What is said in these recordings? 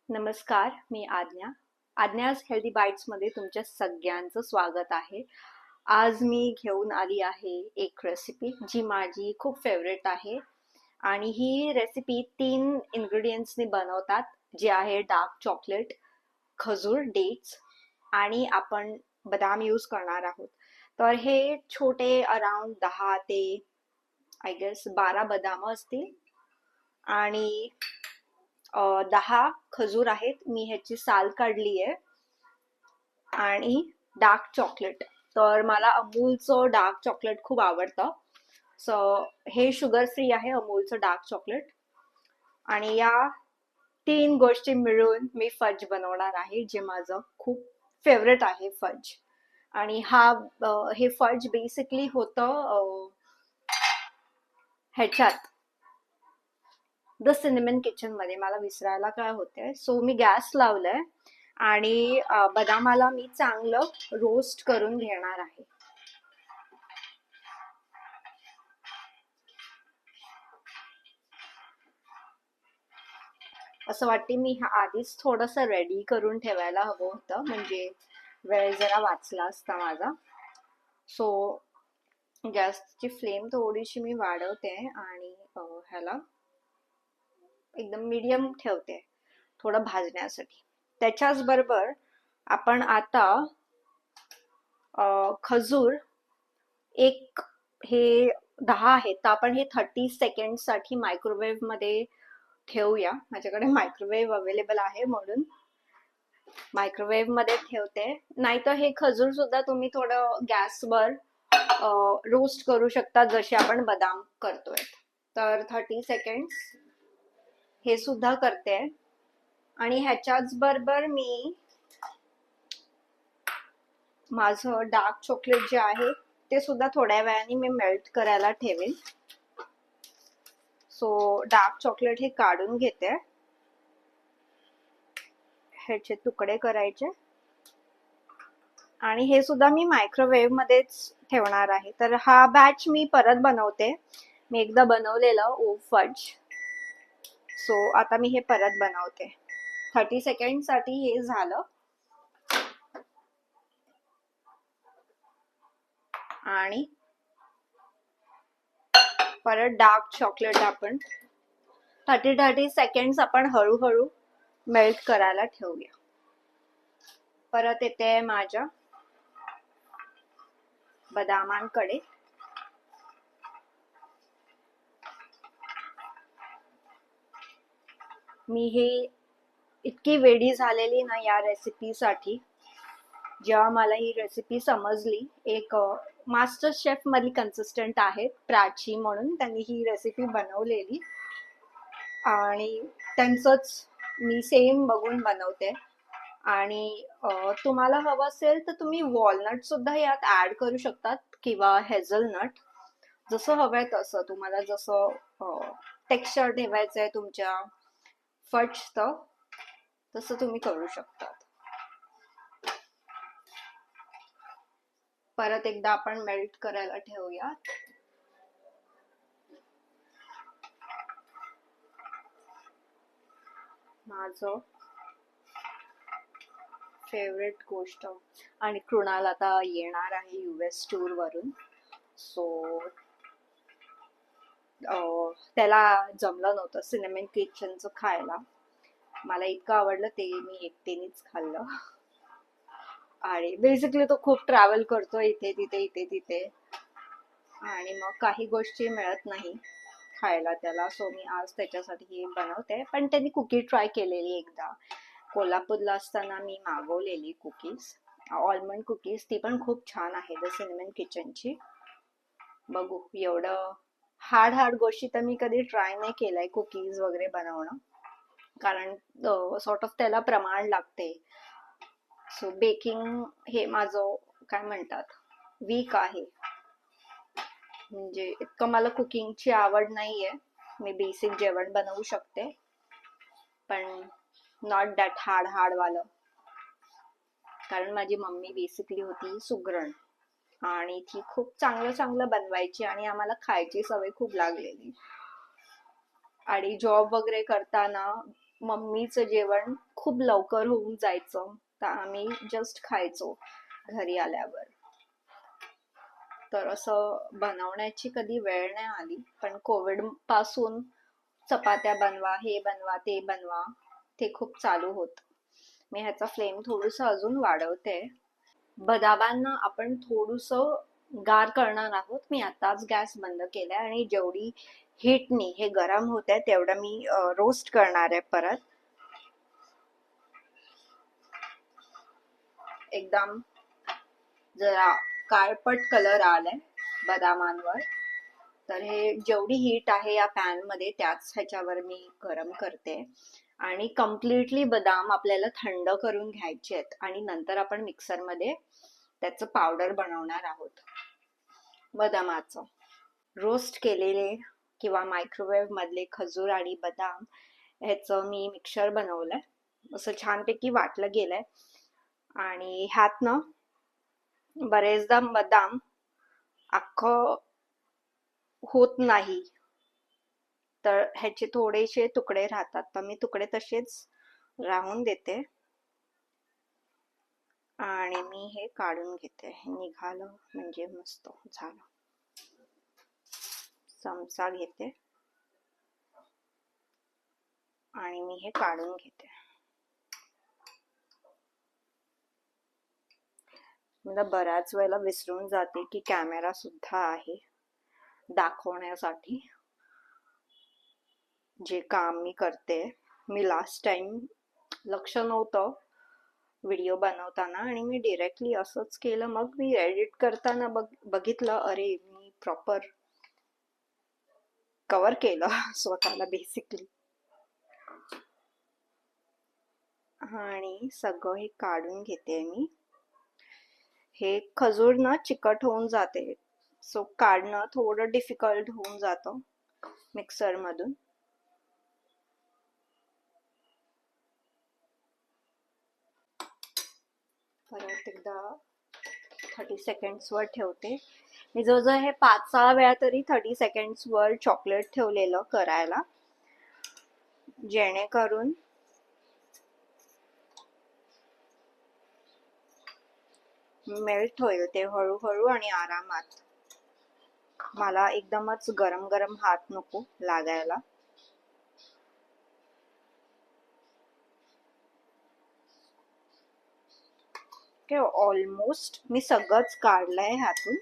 नमस्कार, मी आज्ञाज healthy bites मध्ये तुमच्या सगळ्यांचं स्वागत आहे. आज मी घेऊन आली आहे एक रेसिपी जी माझी खूप फेवरेट आहे आणि ही रेसिपी 3 इंग्रेडियंट्सनी बनवतात, जे आहे डार्क चॉकलेट, खजूर, डेट्स आणि आपण बदाम यूज करणार आहोत. तर हे छोटे अराउंड 10 ते आय गेस 12 बदाम असतील आणि 10 खजूर आहेत. मी ह्याची साल काढली आहे. आणि डार्क चॉकलेट, तर मला अमूलचं डार्क चॉकलेट खूप आवडतं. सो हे शुगर फ्री आहे अमूलचं डार्क चॉकलेट. आणि या 3 गोष्टी मिळून मी फज बनवणार आहे, जे माझं खूप फेवरेट आहे फज. आणि हे फज बेसिकली होतं ह्याच्यात द सिनेमन किचन मध्ये. मला विसरायला काय होतंय, सो मी गॅस लावलाय आणि बदामाला मी चांगलं रोस्ट करून घेणार आहे. असं वाटते मी आधीच थोडस रेडी करून ठेवायला हवं होतं, म्हणजे वेळ जरा वाचला असता माझा. सो गॅसची फ्लेम थोडीशी मी वाढवते आणि ह्याला एकदम मीडियम ठेवते थोडं भाजण्यासाठी. त्याच्याच बरोबर आपण आता खजूर एक हे 10 आहेत, तर आपण हे 30 सेकंड साठी मायक्रोवेव्ह मध्ये ठेवूया. माझ्याकडे मायक्रोवेव्ह अवेलेबल आहे म्हणून मायक्रोवेव्ह मध्ये ठेवते. नाहीतर हे खजूर सुद्धा तुम्ही थोडं गॅसवर रोस्ट करू शकता, जसे आपण बदाम करतोय. तर 30 सेकंड हे सुद्धा करते. आणि ह्याच्याच बरोबर मी माझं डार्क चॉकलेट जे आहे ते सुद्धा थोड्या वेळाने मी मेल्ट करायला ठेवेन. सो डार्क चॉकलेट हे काढून घेते. ह्याचे तुकडे करायचे आणि हे सुद्धा मी मायक्रोवेव्ह मध्येच ठेवणार आहे. तर हा बॅच मी परत बनवते. मी एकदा बनवलेलं ओ फज, सो आता मी हे परत बनवते. 30 सेकंड साठी हे झालं. आणि परत डार्क चॉकलेट आपण 30 सेकंड आपण हळूहळू मेल्ट करायला ठेवूया. परत येते माझ्या बदामांकडे. मी हे इतकी वेडी झालेली ना या रेसिपीसाठी. जेव्हा मला ही रेसिपी समजली, एक मास्टर शेफ मधली कंसिस्टंट आहेत प्राची म्हणून, त्यांनी ही रेसिपी बनवलेली आणि त्यांचंच मी सेम बघून बनवते. आणि तुम्हाला हवं असेल तर तुम्ही वॉलनट सुद्धा यात ऍड करू शकतात किंवा हेझलनट, जसं हवंय तसं. तुम्हाला जसं टेक्स्चर ठेवायचंय तुमच्या फजचं तसं तुम्ही करू शकता. परत एकदा आपण मेल्ट करायला ठेवूया. माझं फेवरेट गोष्ट. आणि कृणाल आता येणार आहे US टूर वरून, सो त्याला जमलं नव्हतं सिनेमन किचनचं खायला. मला इतकं आवडलं ते मी एकटीनेच खाल्लं. आणि बेसिकली तो खूप ट्रॅव्हल करतो इथे तिथे आणि मग काही गोष्टी मिळत नाही खायला त्याला. सो मी आज त्याच्यासाठी हे बनवते. पण त्यांनी कुकी ट्राय केलेली एकदा कोल्हापूरला असताना. मी मागवलेली कुकीज, ऑलमंड कुकीज, ती पण खूप छान आहे द सिनेमन किचनची. बघू, एवढं हार्ड गोष्टी तर मी कधी ट्राय नाही केलंय कुकीज वगैरे बनवणं, कारण सॉर्ट ऑफ त्याला प्रमाण लागते. सो बेकिंग हे माझं काय म्हणतात वीक आहे. म्हणजे इतकं मला कुकिंगची आवड नाहीये. मी बेसिक जेवण बनवू शकते, पण नॉट दॅट हार्ड वालं. कारण माझी मम्मी बेसिकली होती सुगरण आणि ती खूप चांगलं बनवायची आणि आम्हाला खायची सवय खूप लागलेली. आणि जॉब वगैरे करताना मम्मीचं जेवण खूप लवकर होऊन जायचं, तर आम्ही जस्ट खायचो घरी आल्यावर. तर असं बनवण्याची कधी वेळ नाही आली, पण कोविड पासून चपात्या बनवा, हे बनवा, ते बनवा, ते खूप चालू होत. मी ह्याचा फ्लेम थोडस अजून वाढवते. बदामांना आपण थोडस गार करणार आहोत. मी आताच गॅस बंद केलाय आणि जेवढी हीटनी हे गरम होत आहे तेवढं मी रोस्ट करणार आहे परत. एकदम जरा काळपट कलर आलाय बदामांवर. तर हे जेवढी हीट आहे या पॅन मध्ये त्याच ह्याच्यावर मी गरम करते. आणि कम्प्लिटली बदाम आपल्याला थंड करून घ्यायचे आहेत आणि नंतर आपण मिक्सर मध्ये त्याचं पावडर बनवणार आहोत बदामाचं. रोस्ट केलेले किंवा मायक्रोवेव्ह मधले खजूर आणि बदाम ह्याचं मी मिक्सर बनवलंय. असं छानपैकी वाटलं गेलंय आणि ह्यात ना बरेचदा बदाम अख्खं होत नाही, तर ह्याचे थोडेसे तुकडे राहतात, तर मी तुकडे तसेच राहून देते आणि मी हे काढून घेते. निघालं म्हणजे मस्त झालं. चमचा घेते आणि मी हे काढून घेते. मला बऱ्याच वेळेला विसरून जाते की कॅमेरा सुद्धा आहे दाखवण्यासाठी जे काम मी करते. मी लास्ट टाइम लक्ष नव्हतं व्हिडिओ बनवताना आणि मी डिरेक्टली असंच केलं. मग मी एडिट करताना बघितलं, अरे मी प्रॉपर कव्हर केलं स्वतःला बेसिकली. आणि सगळं हे काढून घेते मी. हे खजूर ना चिकट होऊन जाते, सो काढणं थोडं डिफिकल्ट होऊन जातं मिक्सर मधून. परत एकदा 30 सेकंड्स वर ठेवते मी. जवळजवळ हे 5-6 वेळा तरी 30 सेकंड्स वर चॉकलेट ठेवलेलं करायला, जेणेकरून मेल्ट होईल ते हळूहळू आणि आरामात. मला एकदमच गरम गरम हात नको लागायला. ऑलमोस्ट मी सगळंच काढलंय ह्यातून.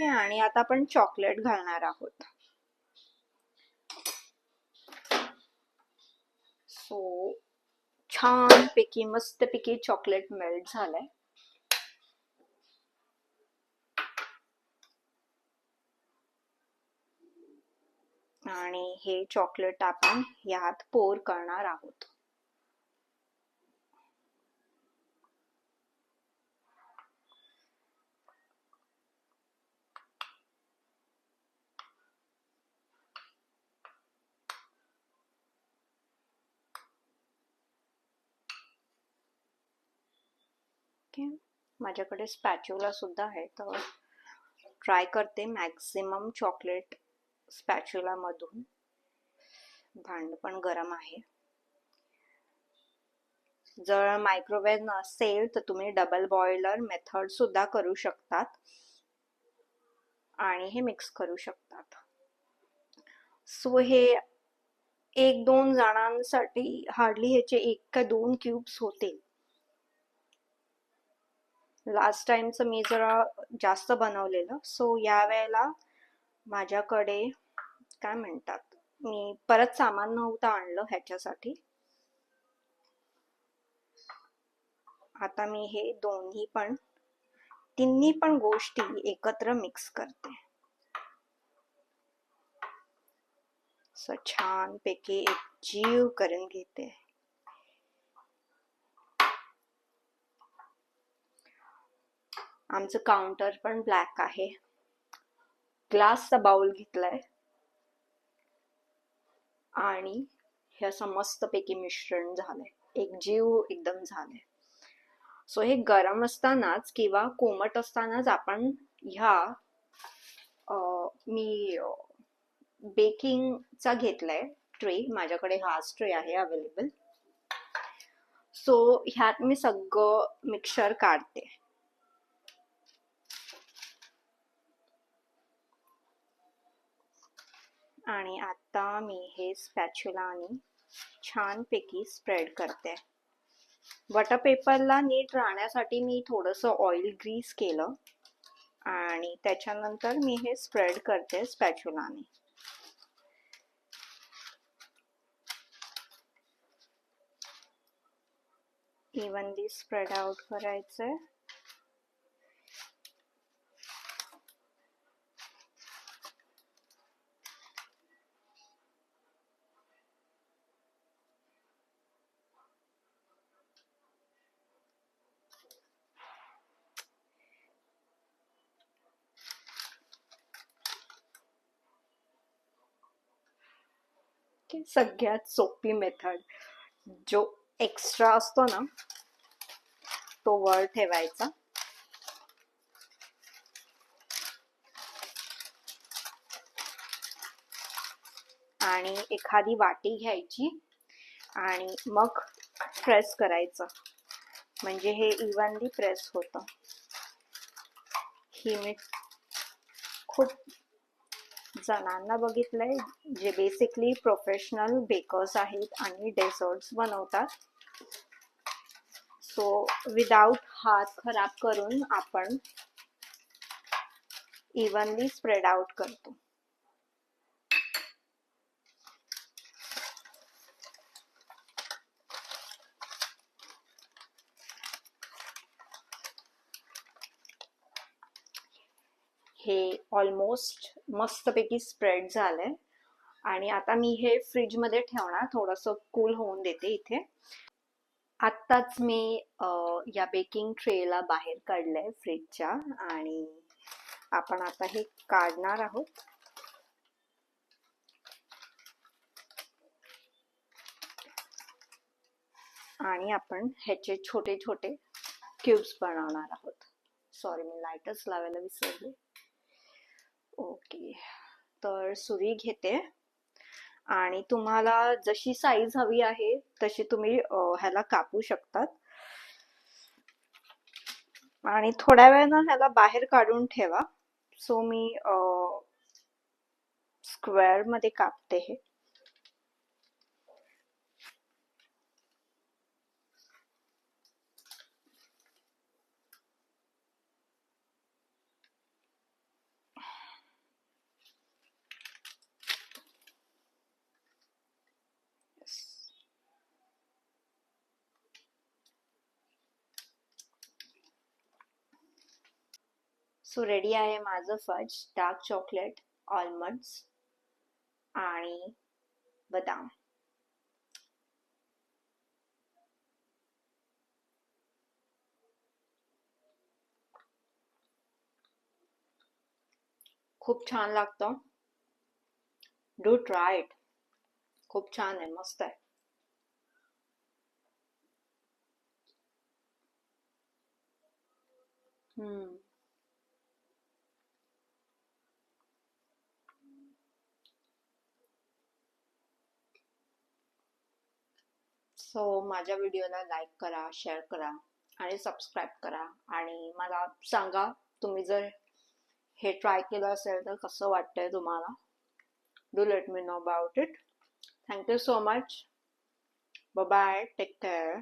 आणि आता आपण चॉकलेट घालणार आहोत. सो छान पैकी मस्त पैकी चॉकलेट मेल्ट झालंय. आणि हे चॉकलेट आपण यात पोर करणार आहोत. माझ्याकडे स्पॅच्युला सुद्धा आहे, तर ट्राय करते मॅक्सिमम चॉकलेट स्पॅच्युला मधून. भांड पण गरम आहे. जर मायक्रोवेव्ह नसेल तर तुम्ही डबल बॉयलर मेथड सुद्धा करू शकतात आणि हे मिक्स करू शकतात. सो हे 1-2 जणांसाठी हार्डली ह्याचे 1 का 2 क्यूब्स होतील. लास्ट टाइमच मी जरा जास्त बनवलेलं, सो या वेळेला माझ्याकडे काय म्हणतात, मी परत सामान नव्हतं आणलं ह्याच्यासाठी. आता मी हे तिन्ही पण गोष्टी एकत्र मिक्स करते. छान पैकी एक जीव करून घेते. आमचं काउंटर पण ब्लॅक आहे. ग्लासचा बाउल घेतलाय आणि हे असं मस्त पैकी मिश्रण झालंय, एक जीव एकदम झालंय. सो हे गरम असतानाच किंवा कोमट असतानाच आपण मी बेकिंगचा घेतलाय ट्रे. माझ्याकडे हाच ट्रे आहे अवेलेबल. सो ह्यात मी सगळं मिक्सचर काढते. आणि आता मी हे स्पॅच्युलाने छानपैकी स्प्रेड करते. बटर पेपरला नीट राहण्यासाठी मी थोडंसं ऑइल ग्रीस केलं आणि त्याच्यानंतर मी हे स्प्रेड करते स्पॅच्युलाने. इव्हनली स्प्रेड आउट करायचंय. सगळ्यात सोपी मेथड, जो एक्स्ट्रा असतो ना तो वर ठेवायचा आणि एखादी वाटी घ्यायची आणि मग प्रेस करायचं, म्हणजे हे इव्हनली प्रेस होतं. ही मी खूप जणांना बघितलंय जे बेसिकली प्रोफेशनल बेकर्स आहेत आणि डेझर्ट्स बनवतात. सो विदाउट हात खराब करून आपण इव्हनली स्प्रेड आउट करतो. हे ऑलमोस्ट मस्तपैकी स्प्रेड झालंय आणि आता मी हे फ्रीज मध्ये ठेवणार, थोडंसं कूल होऊन देते इथे. आत्ताच मी या बेकिंग ट्रेला बाहेर काढलंय फ्रीजच्या आणि आपण आता हे काढणार आहोत. आणि आपण ह्याचे छोटे छोटे क्यूब्स बनवणार आहोत. सॉरी, मी लाईटच लावायला विसरले. ओके, तर सुरी घेते आणि तुम्हाला जशी साईज हवी आहे तशी तुम्ही ह्याला कापू शकतात. आणि थोड्या वेळानं ह्याला बाहेर काढून ठेवा. सो मी स्क्वेअर मध्ये कापते हे. सो रेडी आहे माझं फज, डार्क चॉकलेट, ऑलमंड्स आणि बदाम. खूप छान लागतं. Do try it. खूप छान आहे, मस्त आहे. सो माझ्या व्हिडिओला लाईक करा, शेअर करा आणि सबस्क्राईब करा. आणि मला सांगा तुम्ही जर हे ट्राय केलं असेल तर कसं वाटतंय तुम्हाला. Do let me know about it. Thank you so much. Bye bye. Take care.